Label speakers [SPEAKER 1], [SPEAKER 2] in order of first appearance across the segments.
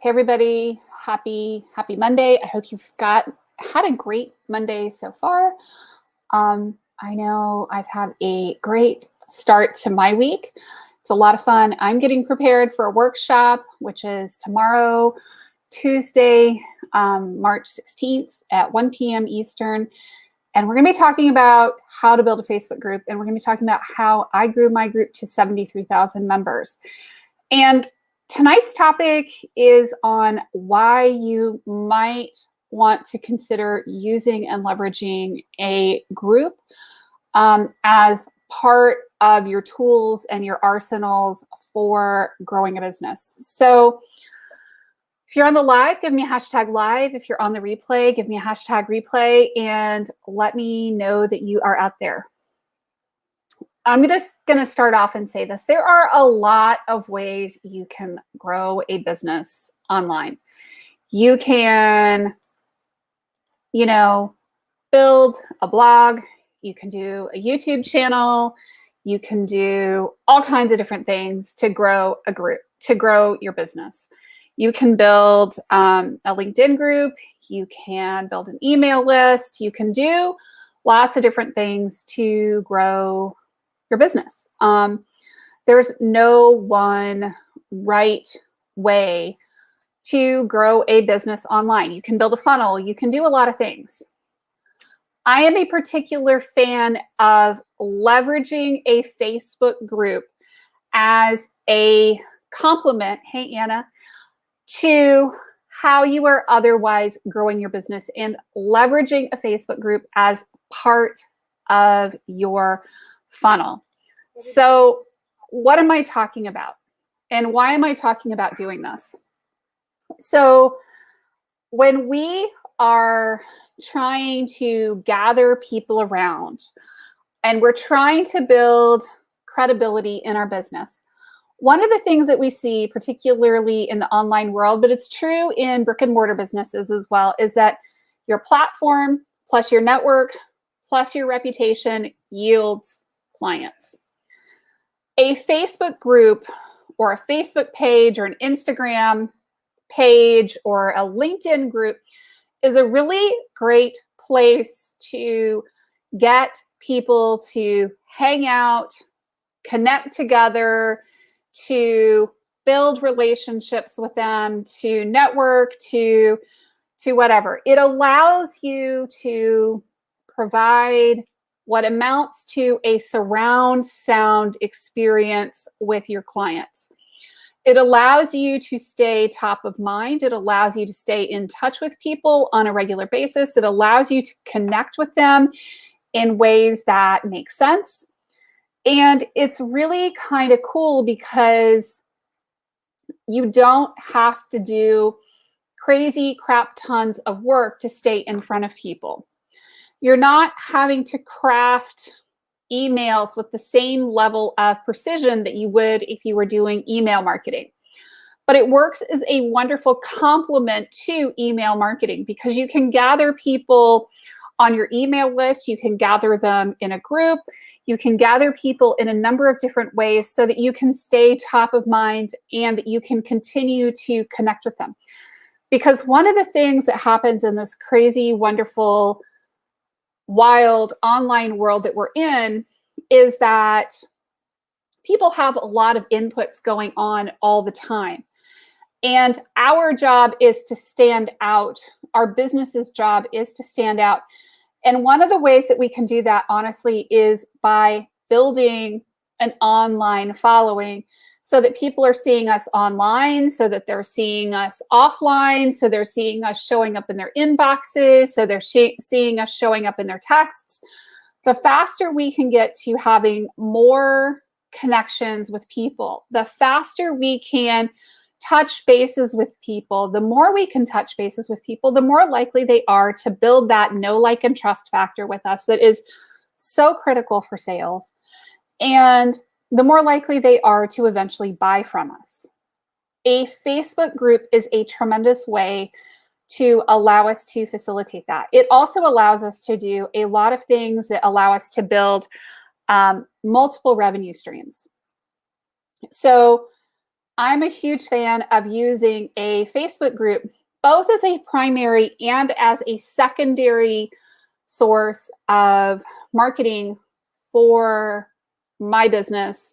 [SPEAKER 1] Hey everybody, happy Monday. I hope you've had a great Monday so far. I know I've had a great start to my week. It's a lot of fun. I'm getting prepared for a workshop, which is tomorrow, Tuesday, March 16th at 1 p.m. Eastern. And we're going to be talking about how to build a Facebook group. And we're going to be talking about how I grew my group to 73,000 members. And tonight's topic is on why you might want to consider using and leveraging a group as part of your tools and your arsenals for growing a business. So if you're on the live, give me a hashtag live. If you're on the replay, give me a hashtag replay and let me know that you are out there. I'm just going to start off and say this. There are a lot of ways you can grow a business online. You can, build a blog. You can do a YouTube channel. You can do all kinds of different things to grow a group, to grow your business. You can build a LinkedIn group. You can build an email list. You can do lots of different things to grow your business. There's no one right way to grow a business online. You can build a funnel. You can do a lot of things. I am a particular fan of leveraging a Facebook group as a complement, hey Anna, to how you are otherwise growing your business and leveraging a Facebook group as part of your funnel. So what am I talking about? And why am I talking about doing this? So when we are trying to gather people around and we're trying to build credibility in our business, one of the things that we see, particularly in the online world, but it's true in brick and mortar businesses as well, is that your platform plus your network plus your reputation yields clients. A Facebook group or a Facebook page or an Instagram page or a LinkedIn group is a really great place to get people to hang out, connect together, to build relationships with them, to network, to whatever. It allows you to provide what amounts to a surround sound experience with your clients. It allows you to stay top of mind. It allows you to stay in touch with people on a regular basis. It allows you to connect with them in ways that make sense. And it's really kind of cool because you don't have to do crazy crap tons of work to stay in front of people. You're not having to craft emails with the same level of precision that you would if you were doing email marketing. But it works as a wonderful complement to email marketing because you can gather people on your email list. You can gather them in a group. You can gather people in a number of different ways so that you can stay top of mind and that you can continue to connect with them. Because one of the things that happens in this crazy, wonderful, wild online world that we're in is that people have a lot of inputs going on all the time. And our job is to stand out. Our business's job is to stand out. And one of the ways that we can do that, honestly, is by building an online following so that people are seeing us online, so that they're seeing us offline, so they're seeing us showing up in their inboxes, so they're seeing us showing up in their texts. The faster we can get to having more connections with people, the faster we can touch bases with people, the more we can touch bases with people, the more likely they are to build that know, like, and trust factor with us that is so critical for sales. And the more likely they are to eventually buy from us. A Facebook group is a tremendous way to allow us to facilitate that. It also allows us to do a lot of things that allow us to build multiple revenue streams. So I'm a huge fan of using a Facebook group, both as a primary and as a secondary source of marketing for my business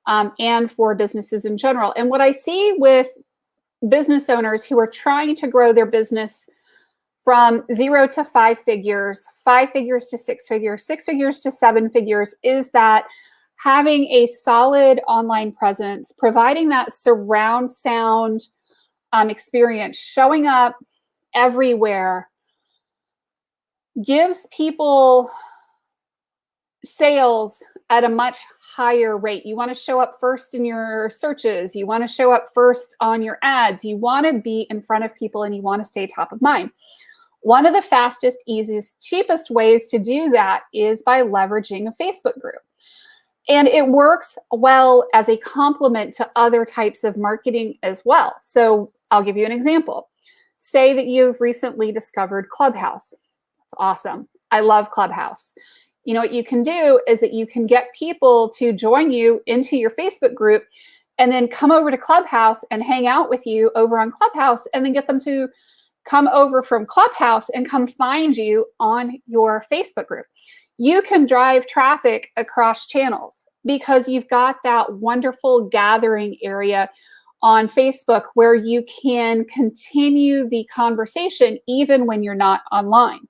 [SPEAKER 1] and for businesses in general. And what I see with business owners who are trying to grow their business from 0 to 5 figures, 5 figures to 6 figures, 6 figures to 7 figures, is that having a solid online presence, providing that surround sound experience, showing up everywhere, gives people sales at a much higher rate. You want to show up first in your searches. You want to show up first on your ads. You want to be in front of people and you want to stay top of mind. One of the fastest, easiest, cheapest ways to do that is by leveraging a Facebook group. And it works well as a complement to other types of marketing as well. So I'll give you an example. Say that you've recently discovered Clubhouse. That's awesome. I love Clubhouse. You know what you can do is that you can get people to join you into your Facebook group and then come over to Clubhouse and hang out with you over on Clubhouse, and then get them to come over from Clubhouse and come find you on your Facebook group. You can drive traffic across channels because you've got that wonderful gathering area on Facebook where you can continue the conversation even when you're not online.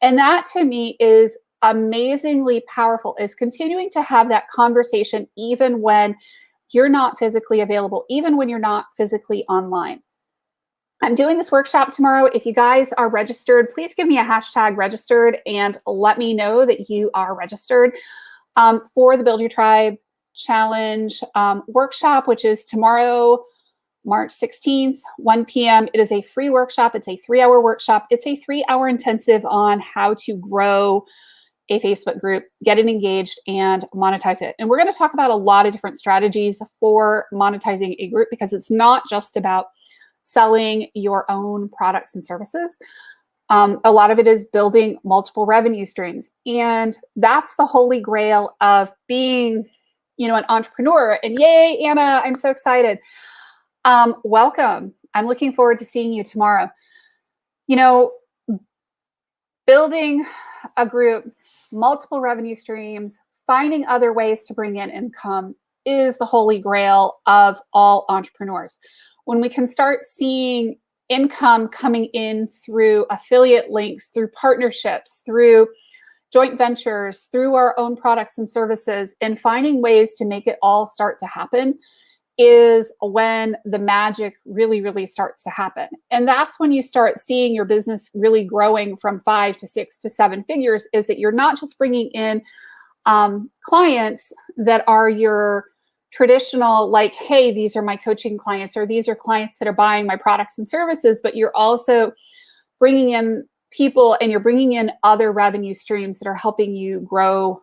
[SPEAKER 1] And that to me is amazingly powerful, is continuing to have that conversation even when you're not physically available, even when you're not physically online. I'm doing this workshop tomorrow. If you guys are registered, please give me a hashtag registered and let me know that you are registered for the Build Your Tribe Challenge workshop, which is tomorrow, March 16th, 1 p.m. It is a free workshop. It's a 3-hour workshop. It's a 3-hour intensive on how to grow a Facebook group, get it engaged, and monetize it. And we're going to talk about a lot of different strategies for monetizing a group, because it's not just about selling your own products and services. A lot of it is building multiple revenue streams. And that's the holy grail of being, you know, an entrepreneur. And yay, Anna, I'm so excited. Welcome. I'm looking forward to seeing you tomorrow. You know, building a group, multiple revenue streams, finding other ways to bring in income is the holy grail of all entrepreneurs. When we can start seeing income coming in through affiliate links, through partnerships, through joint ventures, through our own products and services, and finding ways to make it all start to happen, is when the magic really, really starts to happen. And that's when you start seeing your business really growing from 5 to 6 to 7 figures, is that you're not just bringing in clients that are your traditional, like, hey, these are my coaching clients, or these are clients that are buying my products and services, but you're also bringing in people and you're bringing in other revenue streams that are helping you grow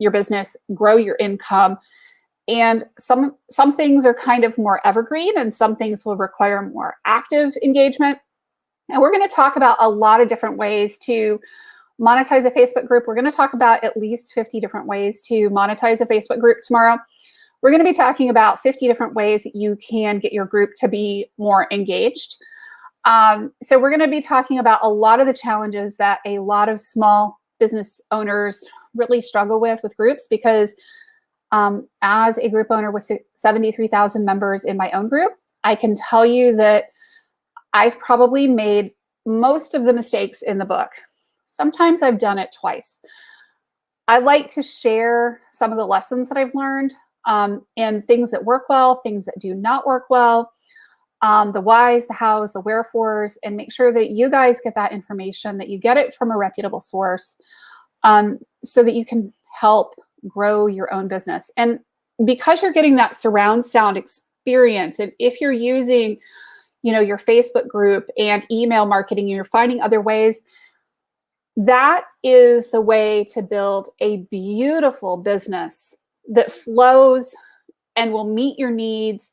[SPEAKER 1] your business, grow your income. And some things are kind of more evergreen, and some things will require more active engagement. And we're going to talk about a lot of different ways to monetize a Facebook group. We're going to talk about at least 50 different ways to monetize a Facebook group tomorrow. We're going to be talking about 50 different ways that you can get your group to be more engaged. So we're going to be talking about a lot of the challenges that a lot of small business owners really struggle with groups, because as a group owner with 73,000 members in my own group, I can tell you that I've probably made most of the mistakes in the book. Sometimes I've done it twice. I like to share some of the lessons that I've learned, and things that work well, things that do not work well, the whys, the hows, the wherefores, and make sure that you guys get that information, that you get it from a reputable source, so that you can help grow your own business. And because you're getting that surround sound experience, and if you're using, you know, your Facebook group and email marketing, and you're finding other ways, that is the way to build a beautiful business that flows and will meet your needs.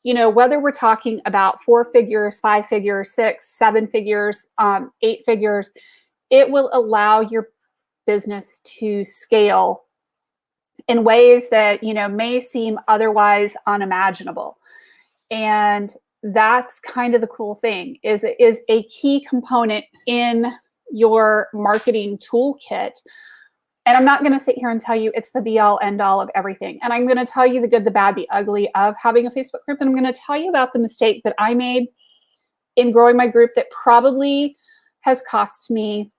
[SPEAKER 1] You know, whether we're talking about 4 figures, 5 figures, 6, 7 figures, 8 figures, it will allow your business to scale in ways that, you know, may seem otherwise unimaginable. And that's kind of the cool thing, is it is a key component in your marketing toolkit. And I'm not going to sit here and tell you it's the be all end all of everything. And I'm going to tell you the good, the bad, the ugly of having a Facebook group. And I'm going to tell you about the mistake that I made in growing my group that probably has cost me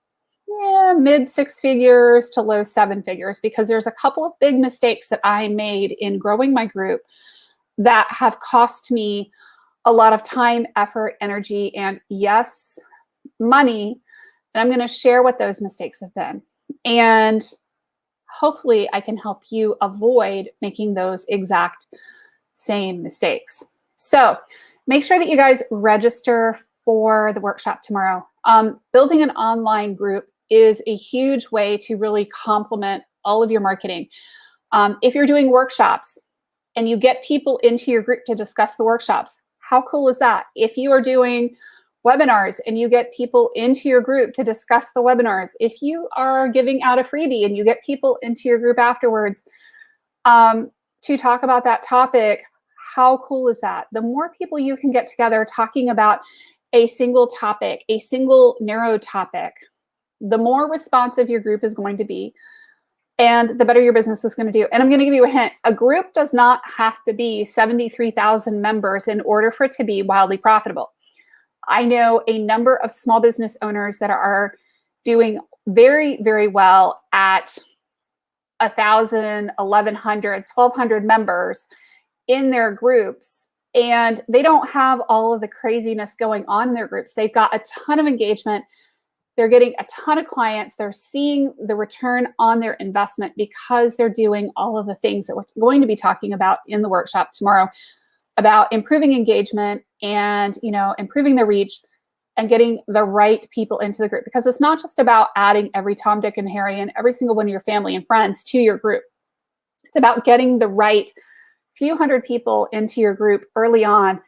[SPEAKER 1] mid 6 figures to low 7 figures, because there's a couple of big mistakes that I made in growing my group that have cost me a lot of time, effort, energy, and yes, money. And I'm going to share what those mistakes have been. And hopefully I can help you avoid making those exact same mistakes. So make sure that you guys register for the workshop tomorrow. Building an online group is a huge way to really complement all of your marketing. If you're doing workshops and you get people into your group to discuss the workshops, how cool is that? If you are doing webinars and you get people into your group to discuss the webinars, if you are giving out a freebie and you get people into your group afterwards to talk about that topic, how cool is that? The more people you can get together talking about a single topic, a single narrow topic, the more responsive your group is going to be, and the better your business is going to do. And I'm going to give you a hint. A group does not have to be 73,000 members in order for it to be wildly profitable. I know a number of small business owners that are doing very, very well at 1,000, 1,100, 1,200 members in their groups. And they don't have all of the craziness going on in their groups. They've got a ton of engagement. They're getting a ton of clients. They're seeing the return on their investment because they're doing all of the things that we're going to be talking about in the workshop tomorrow, about improving engagement and, improving the reach and getting the right people into the group. Because it's not just about adding every Tom, Dick, and Harry and every single one of your family and friends to your group. It's about getting the right few hundred people into your group early on.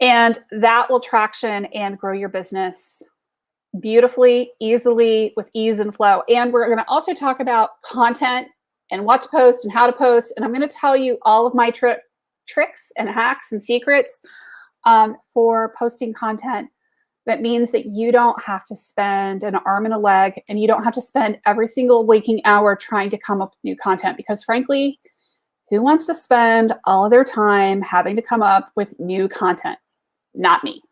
[SPEAKER 1] And that will traction and grow your business beautifully, easily, with ease and flow. And we're going to also talk about content and what to post and how to post. And I'm going to tell you all of my tricks and hacks and secrets for posting content. That means that you don't have to spend an arm and a leg, and you don't have to spend every single waking hour trying to come up with new content, because frankly, who wants to spend all of their time having to come up with new content? Not me.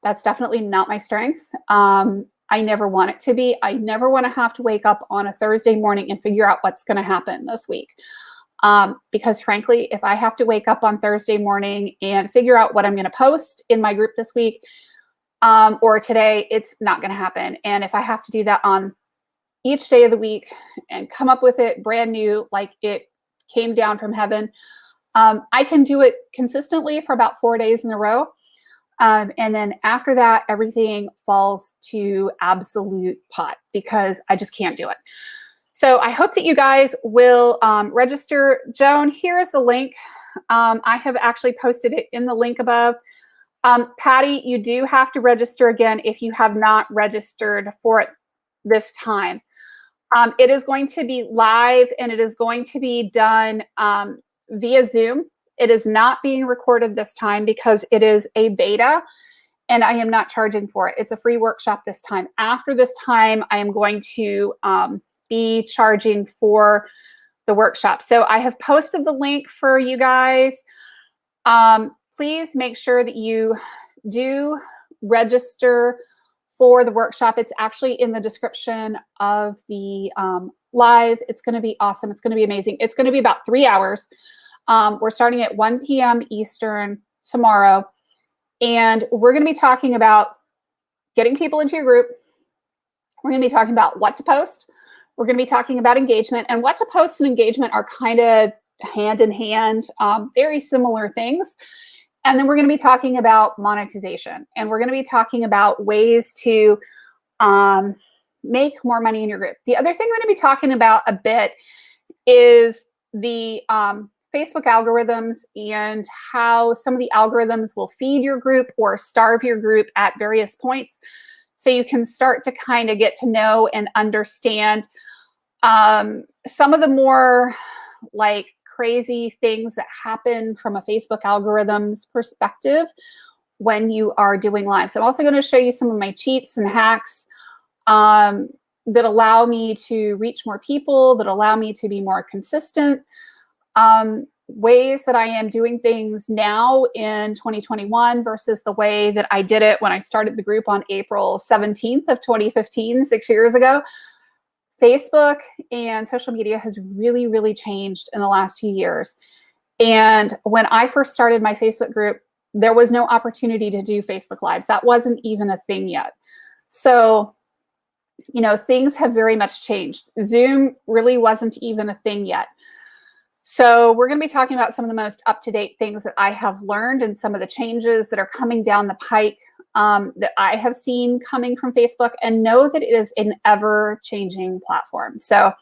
[SPEAKER 1] That's definitely not my strength. I never want it to be. I never want to have to wake up on a Thursday morning and figure out what's going to happen this week. Because frankly, if I have to wake up on Thursday morning and figure out what I'm going to post in my group this week or today, it's not going to happen. And if I have to do that on each day of the week and come up with it brand new, like it came down from heaven, I can do it consistently for about 4 days in a row. And then after that, everything falls to absolute pot because I just can't do it. So I hope that you guys will register. Joan, here is the link. I have actually posted it in the link above. Patty, you do have to register again if you have not registered for it this time. It is going to be live and it is going to be done via Zoom. It is not being recorded this time because it is a beta and I am not charging for it. It's a free workshop this time. After this time, I am going to be charging for the workshop. So I have posted the link for you guys. Please make sure that you do register for the workshop. It's actually in the description of the live. It's going to be awesome. It's going to be amazing. It's going to be about 3 hours. We're starting at 1 p.m. Eastern tomorrow, and we're going to be talking about getting people into your group. We're going to be talking about what to post. We're going to be talking about engagement, and what to post and engagement are kind of hand in hand, very similar things. And then we're going to be talking about monetization, and we're going to be talking about ways to make more money in your group. The other thing we're going to be talking about a bit is the Facebook algorithms and how some of the algorithms will feed your group or starve your group at various points. So you can start to kind of get to know and understand some of the more like crazy things that happen from a Facebook algorithm's perspective when you are doing live. So I'm also going to show you some of my cheats and hacks that allow me to reach more people, that allow me to be more consistent. Ways that I am doing things now in 2021 versus the way that I did it when I started the group on April 17th of 2015, 6 years ago. Facebook and social media has really, really changed in the last few years. And when I first started my Facebook group, there was no opportunity to do Facebook Lives. That wasn't even a thing yet. So, you know, things have very much changed. Zoom really wasn't even a thing yet. So we're going to be talking about some of the most up-to-date things that I have learned and some of the changes that are coming down the pike that I have seen coming from Facebook, and know that it is an ever-changing platform. So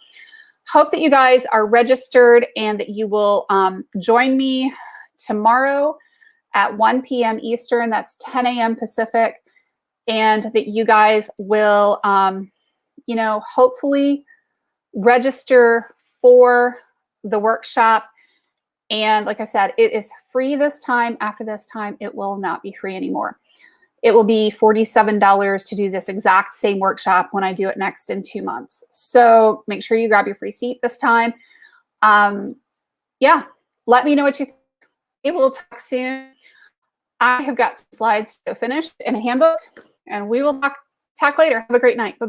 [SPEAKER 1] hope that you guys are registered and that you will join me tomorrow at 1 p.m. Eastern. That's 10 a.m. Pacific. And that you guys will, you know, hopefully register for the workshop. And like I said, it is free this time. After this time, it will not be free anymore. It will be $47 to do this exact same workshop when I do it next in 2 months. So make sure you grab your free seat this time. Yeah, let me know what you think. We'll talk soon. I have got slides to finish and a handbook, and we will talk later. Have a great night. Bye-bye.